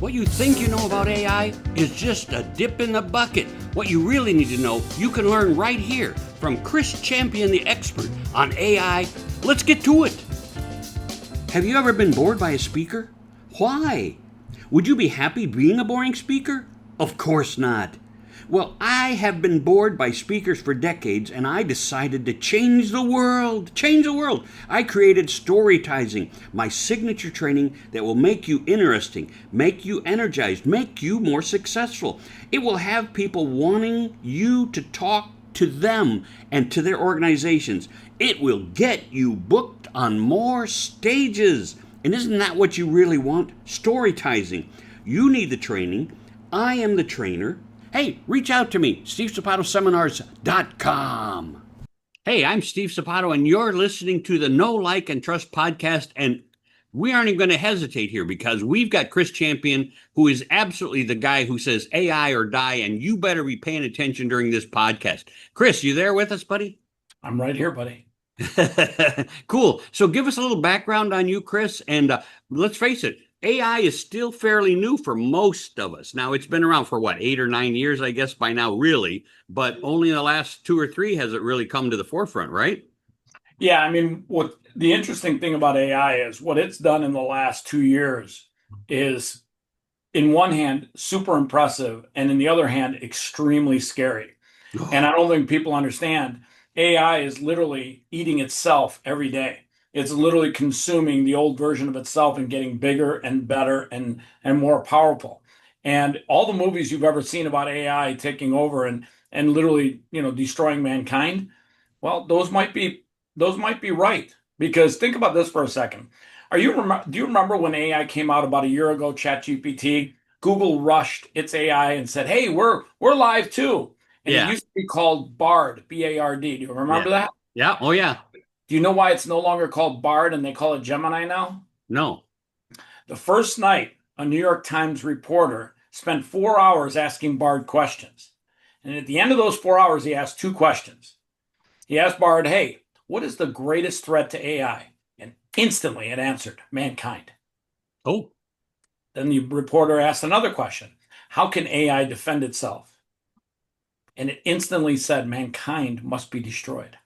What you think you know about AI is just a dip in the bucket. What you really need to know, you can learn right here from Chris Champion, the expert on AI. Let's get to it. Have you ever been bored by a speaker? Why? Would you be happy being a boring speaker? Of course not. Well, I have been bored by speakers for decades, and I decided to change the world. Change the world. I created Storytizing, my signature training that will make you interesting, make you energized, make you more successful. It will have people wanting you to talk to them and to their organizations. It will get you booked on more stages. And isn't that what you really want? Storytizing. You need the training. I am the trainer. Hey, reach out to me, SteveZappatoSeminars.com. Hey, I'm Steve Zappato, and you're listening to the Know, Like, and Trust podcast. And we aren't even going to hesitate here because we've got Chris Champion, who is absolutely the guy who says AI or die, and you better be paying attention during this podcast. Chris, you there with us, buddy? I'm right here, buddy. Cool. So give us a little background on you, Chris, and let's face it, AI is still fairly new for most of us. Now, it's been around for what, 8 or 9 years, I guess, by now, really, but only in the last 2 or 3 has it really come to the forefront, right? Yeah, I mean, what the interesting thing about AI is what it's done in the last 2 years is, in one hand, super impressive, and in the other hand, extremely scary. And I don't think people understand AI is literally eating itself every day. It's literally consuming the old version of itself and getting bigger and better and more powerful. And all the movies you've ever seen about AI taking over and literally, destroying mankind, well, those might be right. Because think about this for a second. Do you remember when AI came out about a year ago, ChatGPT? Google rushed its AI and said, "Hey, we're live too." And Yeah. It used to be called Bard, B-A-R-D. Do you remember that? Yeah. Oh, yeah. Do you know why it's no longer called Bard and they call it Gemini now? No. The first night, a New York Times reporter spent 4 hours asking Bard questions. And at the end of those 4 hours, he asked 2 questions. He asked Bard, "Hey, what is the greatest threat to AI?" And instantly it answered, "Mankind." Oh. Then the reporter asked another question, "How can AI defend itself?" And it instantly said, "Mankind must be destroyed."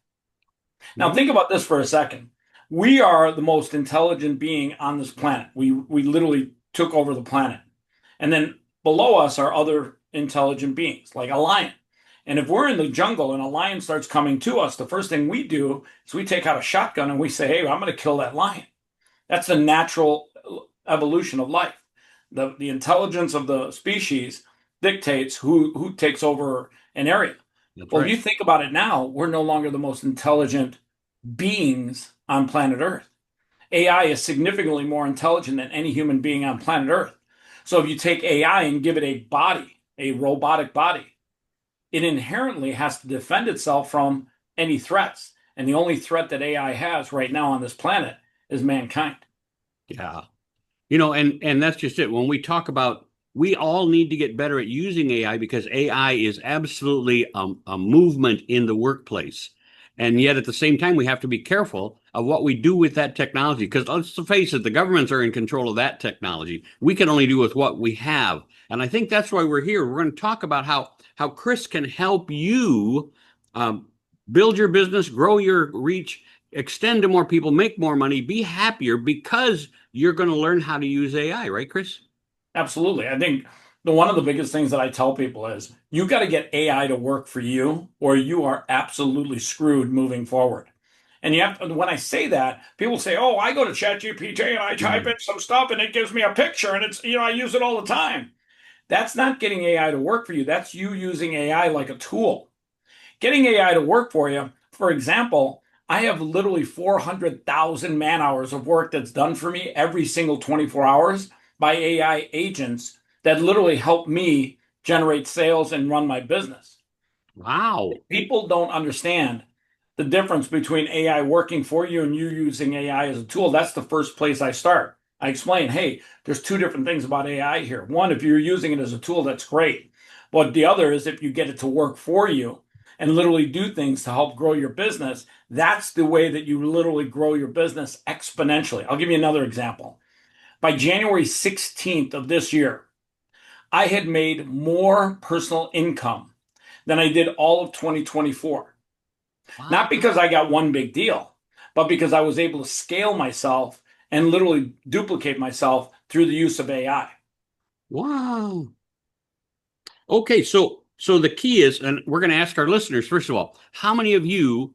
Now think about this for a second. We are the most intelligent being on this planet. We literally took over the planet. And then below us are other intelligent beings, like a lion. And if we're in the jungle and a lion starts coming to us, the first thing we do is we take out a shotgun and we say, "Hey, I'm going to kill that lion." That's the natural evolution of life. The intelligence of the species dictates who takes over an area. That's Well, right. if you think about it now, we're no longer the most intelligent beings on planet Earth. AI is significantly more intelligent than any human being on planet Earth. So if you take AI and give it a body, a robotic body, it inherently has to defend itself from any threats. And the only threat that AI has right now on this planet is mankind. Yeah. And that's just it. When we talk about, we all need to get better at using AI because AI is absolutely a movement in the workplace. And yet at the same time, we have to be careful of what we do with that technology. Because let's face it, the governments are in control of that technology. We can only do with what we have. And I think that's why we're here. We're going to talk about how Chris can help you build your business, grow your reach, extend to more people, make more money, be happier because you're going to learn how to use AI, right, Chris? Absolutely. I think one of the biggest things that I tell people is you got to get AI to work for you or you are absolutely screwed moving forward. And when I say that, people say, "Oh, I go to ChatGPT and I type in some stuff and it gives me a picture and it's, I use it all the time." That's not getting AI to work for you. That's you using AI like a tool. Getting AI to work for you, for example, I have literally 400,000 man hours of work that's done for me every single 24 hours by AI agents that literally help me generate sales and run my business. Wow. People don't understand the difference between AI working for you and you using AI as a tool. That's the first place I start. I explain, hey, there's 2 different things about AI here. One, if you're using it as a tool, that's great. But the other is if you get it to work for you and literally do things to help grow your business, that's the way that you literally grow your business exponentially. I'll give you another example. By January 16th of this year, I had made more personal income than I did all of 2024. Wow. Not because I got one big deal, but because I was able to scale myself and literally duplicate myself through the use of AI. Wow. Okay, so the key is, and we're going to ask our listeners, first of all, how many of you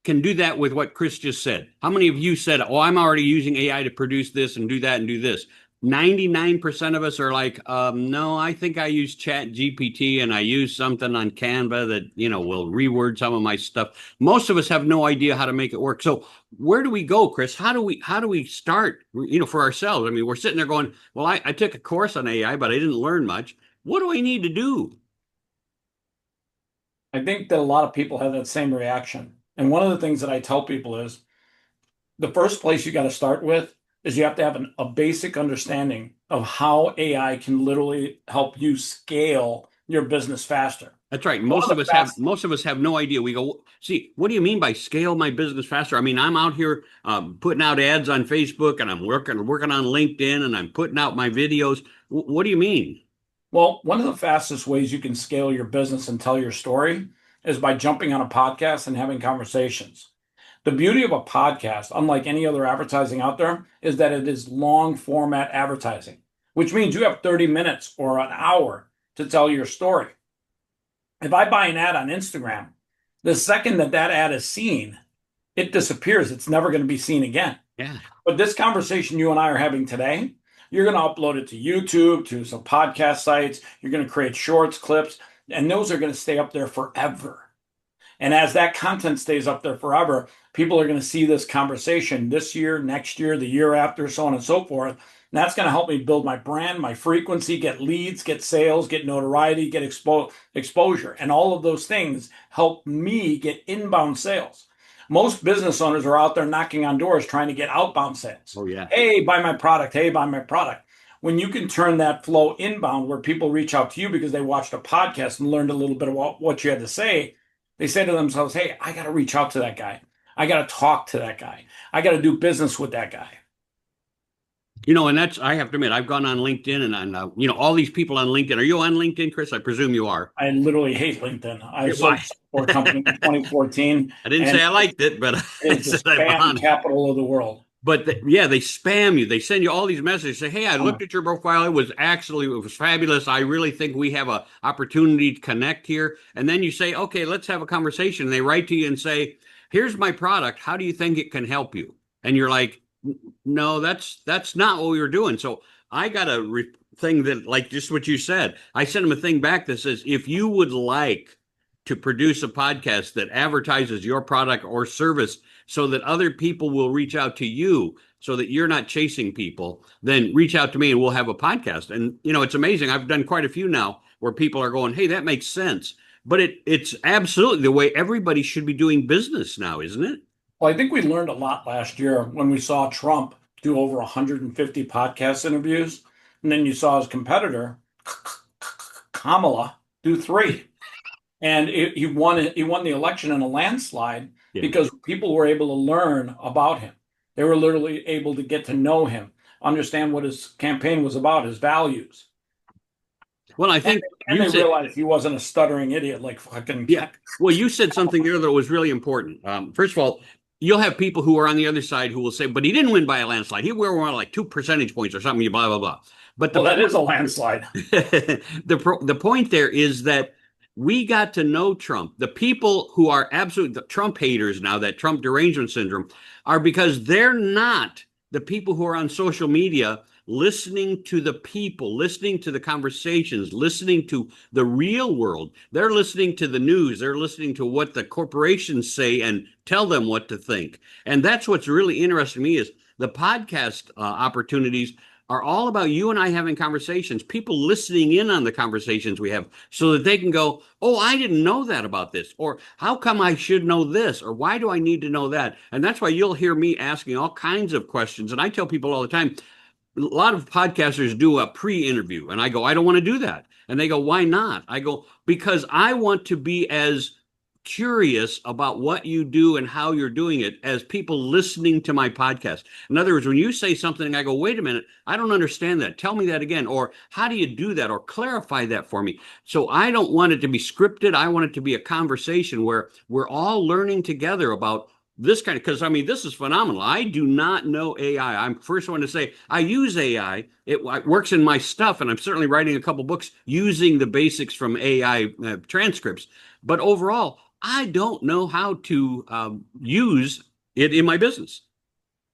can do that with what Chris just said? How many of you said, "Oh, I'm already using AI to produce this and do that and do this"? 99% of us are like, no, I think I use Chat GPT and I use something on Canva that, will reword some of my stuff. Most of us have no idea how to make it work. So where do we go, Chris? How do we start, for ourselves? I mean, we're sitting there going, well, I took a course on AI, but I didn't learn much. What do I need to do? I think that a lot of people have that same reaction. And one of the things that I tell people is the first place you got to start with is you have to have a basic understanding of how AI can literally help you scale your business faster. That's right. One of the fast Most of us have no idea. We go, see, what do you mean by scale my business faster? I mean, I'm out here putting out ads on Facebook, and I'm working on LinkedIn, and I'm putting out my videos. What do you mean? Well, one of the fastest ways you can scale your business and tell your story is by jumping on a podcast and having conversations. The beauty of a podcast, unlike any other advertising out there, is that it is long format advertising, which means you have 30 minutes or an hour to tell your story. If I buy an ad on Instagram, the second that that ad is seen, it disappears. It's never going to be seen again. Yeah. But this conversation you and I are having today, you're going to upload it to YouTube, to some podcast sites. You're going to create shorts, clips, and those are going to stay up there forever. And as that content stays up there forever, people are going to see this conversation this year, next year, the year after, so on and so forth. And that's going to help me build my brand, my frequency, get leads, get sales, get notoriety, get exposure. And all of those things help me get inbound sales. Most business owners are out there knocking on doors trying to get outbound sales. Oh, yeah. Hey, buy my product. Hey, buy my product. When you can turn that flow inbound where people reach out to you because they watched a podcast and learned a little bit about what you had to say, they say to themselves, hey, I got to reach out to that guy. I got to talk to that guy. I got to do business with that guy. And I have to admit, I've gone on LinkedIn and on, all these people on LinkedIn. Are you on LinkedIn, Chris? I presume you are. I literally hate LinkedIn. I sold for a company in 2014. I didn't say I liked it, but it's the spam capital of the world. But they spam you. They send you all these messages. Say, hey, I looked at your profile. It was fabulous. I really think we have an opportunity to connect here. And then you say, okay, let's have a conversation. And they write to you and say, here's my product. How do you think it can help you? And you're like, no, that's not what we were doing. So I got a thing that, like just what you said, I sent them a thing back that says, if you would like to produce a podcast that advertises your product or service so that other people will reach out to you so that you're not chasing people, then reach out to me and we'll have a podcast. And, it's amazing. I've done quite a few now where people are going, hey, that makes sense. But it's absolutely the way everybody should be doing business now, isn't it? Well, I think we learned a lot last year when we saw Trump do over 150 podcast interviews. And then you saw his competitor, Kamala, do 3. And he won the election in a landslide because people were able to learn about him. They were literally able to get to know him, understand what his campaign was about, his values. Well, I think they realized he wasn't a stuttering idiot like fucking. Yeah. Well, you said something there that was really important. First of all, you'll have people who are on the other side who will say, but he didn't win by a landslide. He won like 2 percentage points or something, blah, blah, blah. But that is a landslide. The point there is that we got to know Trump. The people who are absolute Trump haters now, that Trump derangement syndrome, are because they're not the people who are on social media listening to the people, listening to the conversations, listening to the real world. They're listening to the news. They're listening to what the corporations say and tell them what to think. And that's what's really interesting to me is the podcast opportunities are all about you and I having conversations, people listening in on the conversations we have so that they can go, oh, I didn't know that about this, or how come I should know this, or why do I need to know that? And that's why you'll hear me asking all kinds of questions. And I tell people all the time, a lot of podcasters do a pre-interview, and I go, I don't want to do that. And they go, why not? I go, because I want to be as curious about what you do and how you're doing it as people listening to my podcast. In other words, when you say something, I go, wait a minute, I don't understand that. Tell me that again. Or how do you do that? Or clarify that for me. So I don't want it to be scripted. I want it to be a conversation where we're all learning together about this kind of, because I mean, this is phenomenal. I do not know AI. I'm first one to say I use AI. It works in my stuff, and I'm certainly writing a couple books using the basics from AI transcripts. But overall, I don't know how to use it in my business.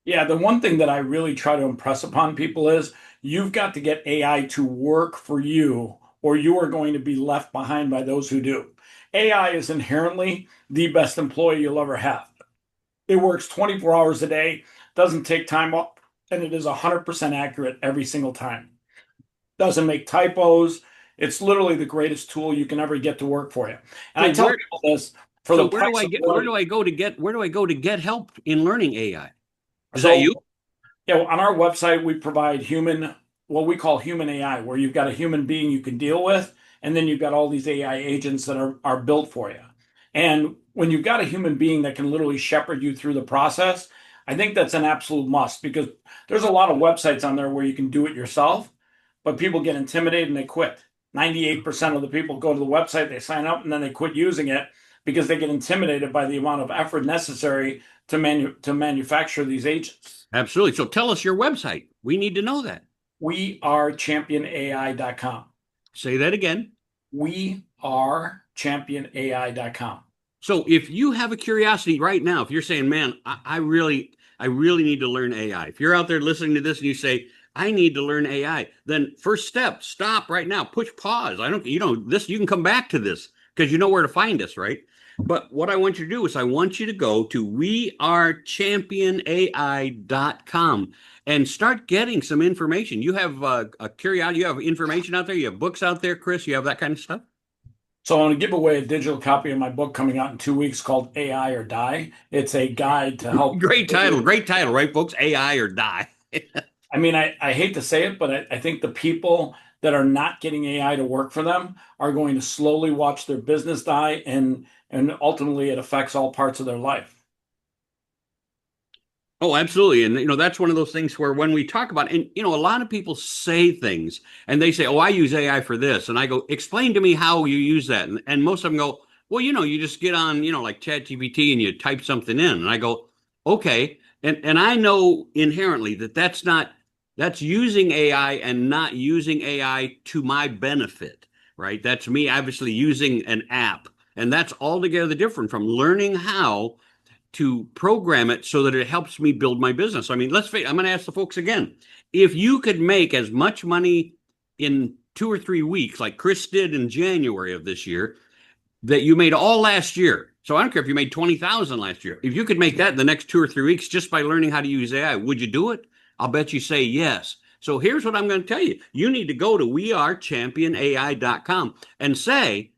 Yeah, the one thing that I really try to impress upon people is you've got to get AI to work for you, or you are going to be left behind by those who do. AI is inherently the best employee you'll ever have. It works 24 hours a day, doesn't take time off, and it is 100% accurate every single time. Doesn't make typos. It's literally the greatest tool you can ever get to work for you. And I tell people this for the where do I go to get help in learning AI? Is that you? Yeah, on our website we provide what we call human AI, where you've got a human being you can deal with, and then you've got all these AI agents that are built for you. And when you've got a human being that can literally shepherd you through the process, I think that's an absolute must, because there's a lot of websites on there where you can do it yourself, but people get intimidated and they quit. 98% of the people go to the website, they sign up, and then they quit using it because they get intimidated by the amount of effort necessary to manufacture these agents. Absolutely. So tell us your website. We need to know that. We are championai.com. Say that again. We are championai.com. So if you have a curiosity right now, if you're saying, man, I really need to learn AI. If you're out there listening to this and you say, I need to learn AI, then first step, stop right now, push pause. You can come back to this because you know where to find us, right? But what I want you to do is I want you to go to wearechampionai.com and start getting some information. You have a curiosity, you have information out there, you have books out there, Chris, you have that kind of stuff? So I'm going to give away a digital copy of my book coming out in 2 weeks called AI or Die. It's a guide to help. Great title, right, folks? AI or Die. I mean, I hate to say it, but I think the people that are not getting AI to work for them are going to slowly watch their business die, and ultimately it affects all parts of their life. Oh, absolutely. And, that's one of those things where when we talk about, and, a lot of people say things and they say, oh, I use AI for this. And I go, explain to me how you use that. And most of them go, well, you just get on, like ChatGPT and you type something in. And I go, okay. And I know inherently that's using AI and not using AI to my benefit, right? That's me obviously using an app. And that's altogether different from learning how to program it so that it helps me build my business. I mean, let's face it, I'm going to ask the folks again. If you could make as much money in 2 or 3 weeks, like Chris did in January of this year, that you made all last year. So I don't care if you made 20,000 last year. If you could make that in the next 2 or 3 weeks just by learning how to use AI, would you do it? I'll bet you say yes. So here's what I'm going to tell you. You need to go to wearechampionai.com and say,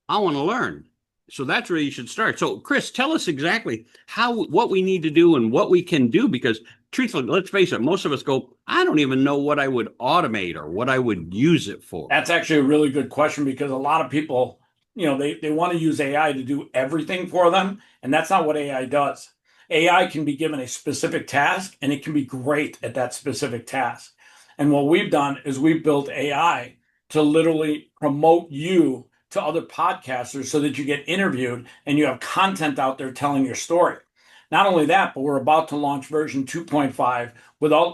I want to learn. So that's where you should start. So Chris, tell us exactly what we need to do and what we can do, because truthfully, let's face it, most of us go, I don't even know what I would automate or what I would use it for. That's actually a really good question, because a lot of people, they want to use AI to do everything for them. And that's not what AI does. AI can be given a specific task and it can be great at that specific task. And what we've done is we've built AI to literally promote you to other podcasters so that you get interviewed and you have content out there telling your story. Not only that, but we're about to launch version 2.5,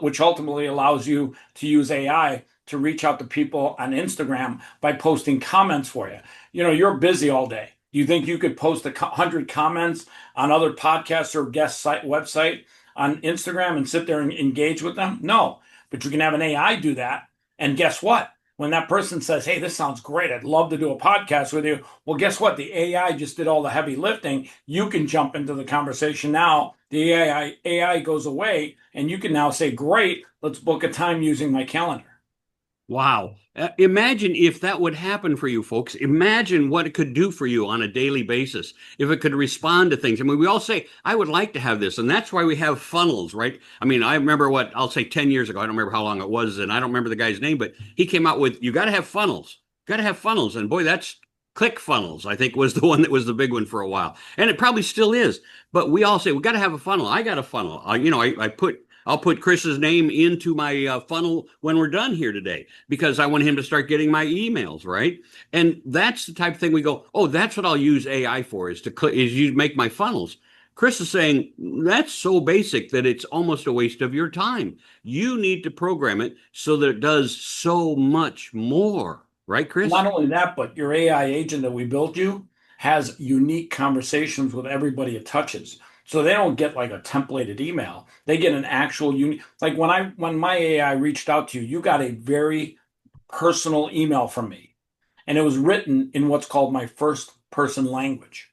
which ultimately allows you to use AI to reach out to people on Instagram by posting comments for you. You're busy all day. You think you could post 100 comments on other podcasts or guest website on Instagram and sit there and engage with them? No, but you can have an AI do that. And guess what? When that person says, hey, this sounds great, I'd love to do a podcast with you. Well, guess what? The AI just did all the heavy lifting. You can jump into the conversation now. The AI goes away, and you can now say, great, let's book a time using my calendar. Wow. Imagine if that would happen for you, folks. Imagine what it could do for you on a daily basis. If it could respond to things. I mean, we all say, I would like to have this. And that's why we have funnels, right? I mean, I remember I'll say 10 years ago. I don't remember how long it was. And I don't remember the guy's name, but he came out with, you got to have funnels. Got to have funnels. And boy, that's ClickFunnels, I think, was the one that was the big one for a while, and it probably still is. But we all say we got to have a funnel. I got a funnel. I'll put Chris's name into my funnel when we're done here today because I want him to start getting my emails, right? And that's the type of thing we go, oh, that's what I'll use AI for is you make my funnels. Chris is saying that's so basic that it's almost a waste of your time. You need to program it so that it does so much more, right, Chris? Not only that, but your AI agent that we built you has unique conversations with everybody it touches. So they don't get like a templated email. They get an actual unique, like when my AI reached out to you, you got a very personal email from me. And it was written in what's called my first person language.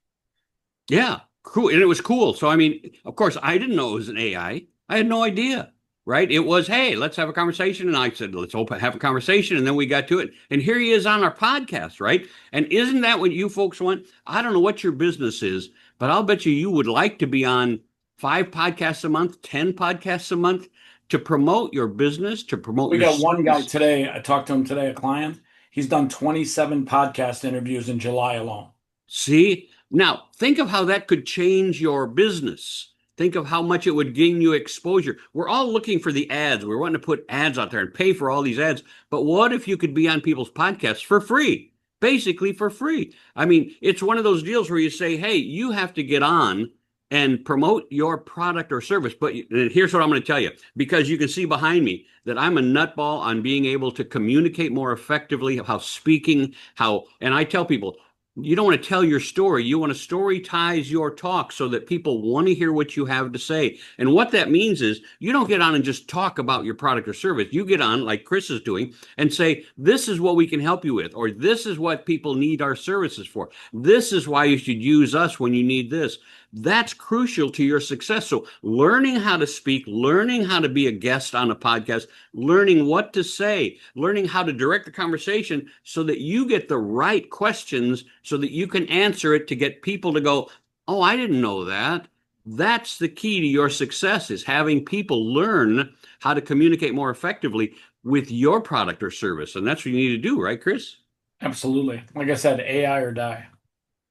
Yeah, cool. And it was cool. So, I mean, of course, I didn't know it was an AI. I had no idea, right? It was, hey, let's have a conversation. And I said, let's have a conversation. And then we got to it. And here he is on our podcast, right? And isn't that what you folks want? I don't know what your business is, but I'll bet you would like to be on 5 podcasts a month, 10 podcasts a month to promote your business, to promote We your got one guy service. today. I talked to him today, a client. He's done 27 podcast interviews in July alone. See? Now, think of how that could change your business. Think of how much it would gain you exposure. We're all looking for the ads. We're wanting to put ads out there and pay for all these ads. But what if you could be on people's podcasts for free? Basically for free. I mean, it's one of those deals where you say, hey, you have to get on and promote your product or service. But here's what I'm going to tell you, because you can see behind me that I'm a nutball on being able to communicate more effectively, how speaking, and I tell people, you don't want to tell your story. You want to storytize your talk so that people want to hear what you have to say. And what that means is you don't get on and just talk about your product or service. You get on, like Chris is doing, and say, this is what we can help you with, or this is what people need our services for. This is why you should use us when you need this. That's crucial to your success. So learning how to speak, learning how to be a guest on a podcast, learning what to say, learning how to direct the conversation so that you get the right questions so that you can answer it to get people to go, oh, I didn't know that. That's the key to your success, is having people learn how to communicate more effectively with your product or service. And that's what you need to do, right, Chris? Absolutely. Like I said, AI or die.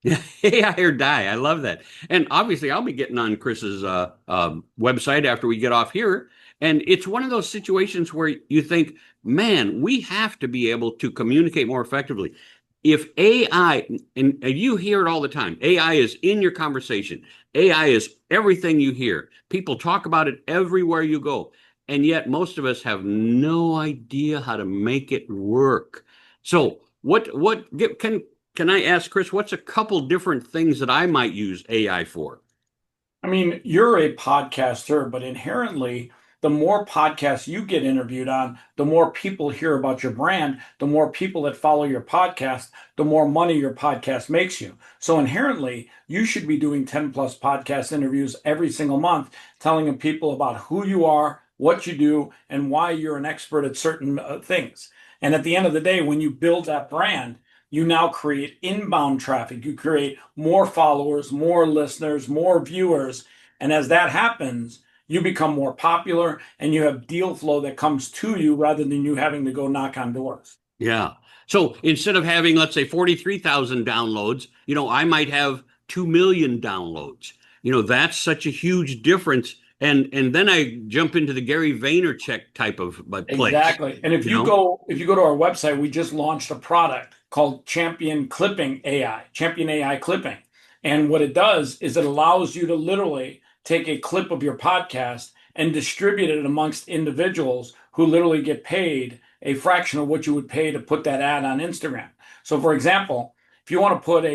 Yeah, AI or die. I love that. And obviously, I'll be getting on Chris's website after we get off here. And it's one of those situations where you think, man, we have to be able to communicate more effectively. If AI, and you hear it all the time, AI is in your conversation. AI is everything you hear. People talk about it everywhere you go. And yet most of us have no idea how to make it work. So can I ask Chris, what's a couple different things that I might use AI for? I mean, you're a podcaster, but inherently, the more podcasts you get interviewed on, the more people hear about your brand, the more people that follow your podcast, the more money your podcast makes you. So inherently, you should be doing 10 plus podcast interviews every single month, telling people about who you are, what you do, and why you're an expert at certain things. And at the end of the day, when you build that brand, you now create inbound traffic. You create more followers, more listeners, more viewers. And as that happens, you become more popular and you have deal flow that comes to you rather than you having to go knock on doors. Yeah. So instead of having, let's say, 43,000 downloads, I might have 2 million downloads. That's such a huge difference. And then I jump into the Gary Vaynerchuk type of place. Exactly. And if you go to our website, we just launched a product called Champion Clipping AI, Champion AI Clipping. And what it does is it allows you to literally take a clip of your podcast and distribute it amongst individuals who literally get paid a fraction of what you would pay to put that ad on Instagram. So for example, if you want to put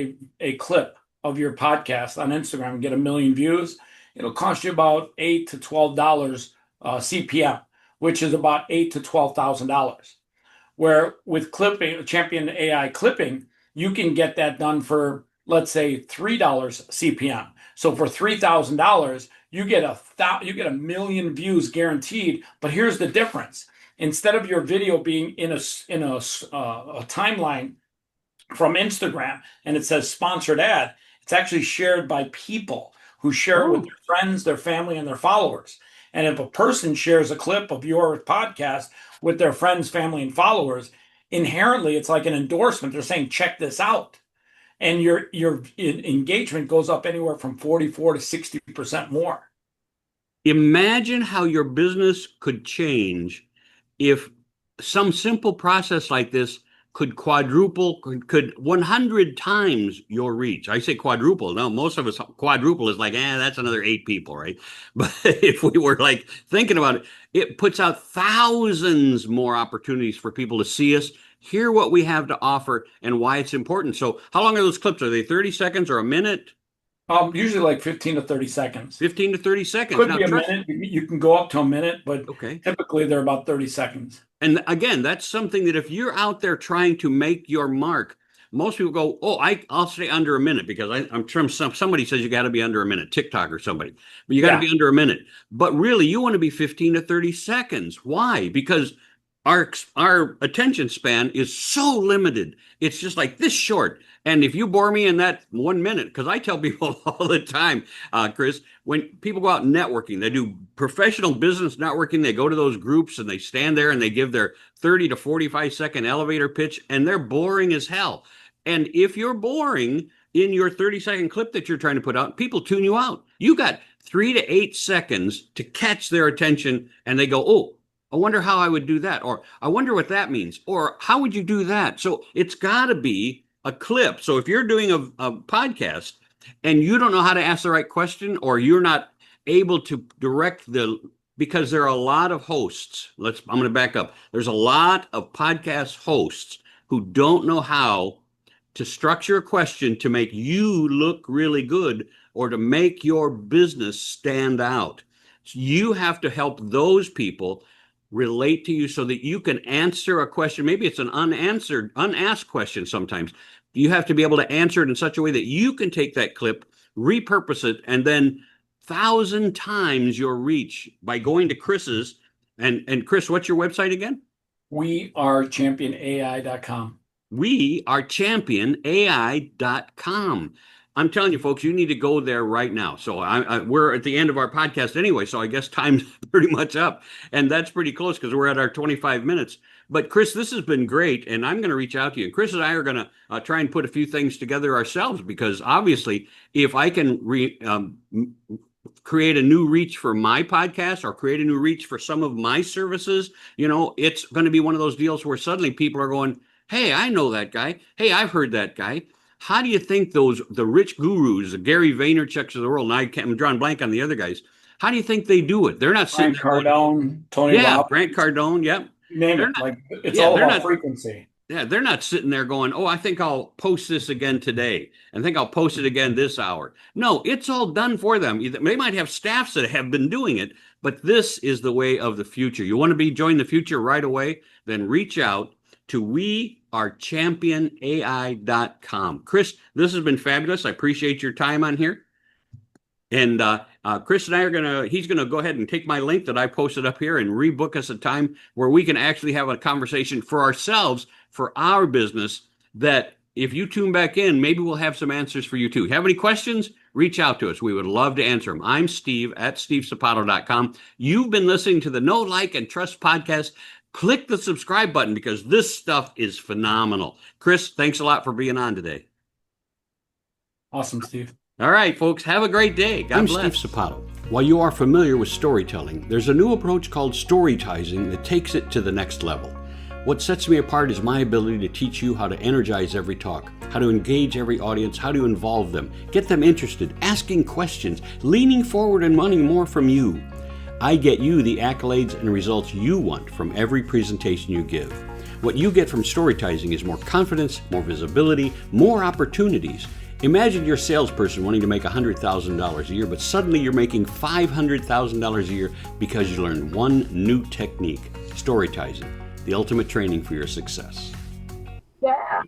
a clip of your podcast on Instagram and get 1 million views, it'll cost you about $8 to $12 CPM, which is about $8,000 to $12,000. Where with clipping, Champion AI Clipping, you can get that done for, let's say, $3 CPM. So for $3,000, you get 1 million views guaranteed. But here's the difference: instead of your video being in a timeline from Instagram and it says sponsored ad, it's actually shared by people who share it with their friends, their family, and their followers. And if a person shares a clip of your podcast with their friends, family, and followers, inherently it's like an endorsement. They're saying, check this out. and your engagement goes up anywhere from 44 to 60% more. Imagine how your business could change if some simple process like this could quadruple, could 100 times your reach. I say quadruple. No, most of us, quadruple is like, that's another 8 people, right? But if we were like thinking about it, it puts out thousands more opportunities for people to see us, hear what we have to offer, and why it's important. So how long are those clips? Are they 30 seconds or a minute? Usually like 15 to 30 seconds. 15 to 30 seconds. Could be a minute. You can go up to a minute, but okay. Typically they're about 30 seconds. And again, that's something that if you're out there trying to make your mark, most people go, I'll stay under a minute because I'm sure somebody says you got to be under a minute, TikTok or somebody, but you got to be under a minute. But really, you want to be 15 to 30 seconds. Why? Because our attention span is so limited. It's just like this short. And if you bore me in that 1 minute, because I tell people all the time, Chris, when people go out networking, they do professional business networking, they go to those groups and they stand there and they give their 30 to 45 second elevator pitch, and they're boring as hell. And if you're boring in your 30-second clip that you're trying to put out, people tune you out. You got 3 to 8 seconds to catch their attention, and they go, I wonder how I would do that. Or I wonder what that means. Or how would you do that? So it's got to be a clip. So if you're doing a podcast and you don't know how to ask the right question, or you're not able to direct because there are a lot of hosts. I'm going to back up. There's a lot of podcast hosts who don't know how to structure a question to make you look really good or to make your business stand out. So you have to help those people relate to you so that you can answer a question. Maybe it's an unasked question sometimes. You have to be able to answer it in such a way that you can take that clip, repurpose it, and then 1,000 times your reach by going to Chris's. And Chris, what's your website again? WeAreChampionAI.com. WeAreChampionAI.com. I'm telling you, folks, you need to go there right now. So we're at the end of our podcast anyway, so I guess time's pretty much up. And that's pretty close because we're at our 25 minutes. But Chris, this has been great, and I'm going to reach out to you. And Chris and I are going to try and put a few things together ourselves, because obviously, if I can create a new reach for my podcast or create a new reach for some of my services, it's going to be one of those deals where suddenly people are going, hey, I know that guy. Hey, I've heard that guy. How do you think the rich gurus, the Gary Vaynerchuk's of the world, and I'm drawing blank on the other guys, how do you think they do it? They're not sitting there. Grant Cardone, Tony Robbins. Grant Cardone, yep. Name it. It's all about frequency. Yeah, they're not sitting there going, I think I'll post this again today, and think I'll post it again this hour. No, it's all done for them. They might have staffs that have been doing it, but this is the way of the future. You want to join the future right away? Then reach out to WeAreChampionAI.com. Chris, this has been fabulous. I appreciate your time on here. And Chris and I he's going to go ahead and take my link that I posted up here and rebook us a time where we can actually have a conversation for ourselves, for our business, that if you tune back in, maybe we'll have some answers for you too. Have any questions? Reach out to us. We would love to answer them. I'm Steve at stevesapato.com. You've been listening to the Know, Like, and Trust podcast. Click the subscribe button because this stuff is phenomenal. Chris, thanks a lot for being on today. Awesome, Steve. All right, folks, have a great day. God bless. I'm Steve Sapato. While you are familiar with storytelling, there's a new approach called storytizing that takes it to the next level. What sets me apart is my ability to teach you how to energize every talk, how to engage every audience, how to involve them, get them interested, asking questions, leaning forward and wanting more from you. I get you the accolades and results you want from every presentation you give. What you get from storytizing is more confidence, more visibility, more opportunities. Imagine you're a salesperson wanting to make $100,000 a year, but suddenly you're making $500,000 a year because you learned one new technique, storytizing, the ultimate training for your success. Yeah.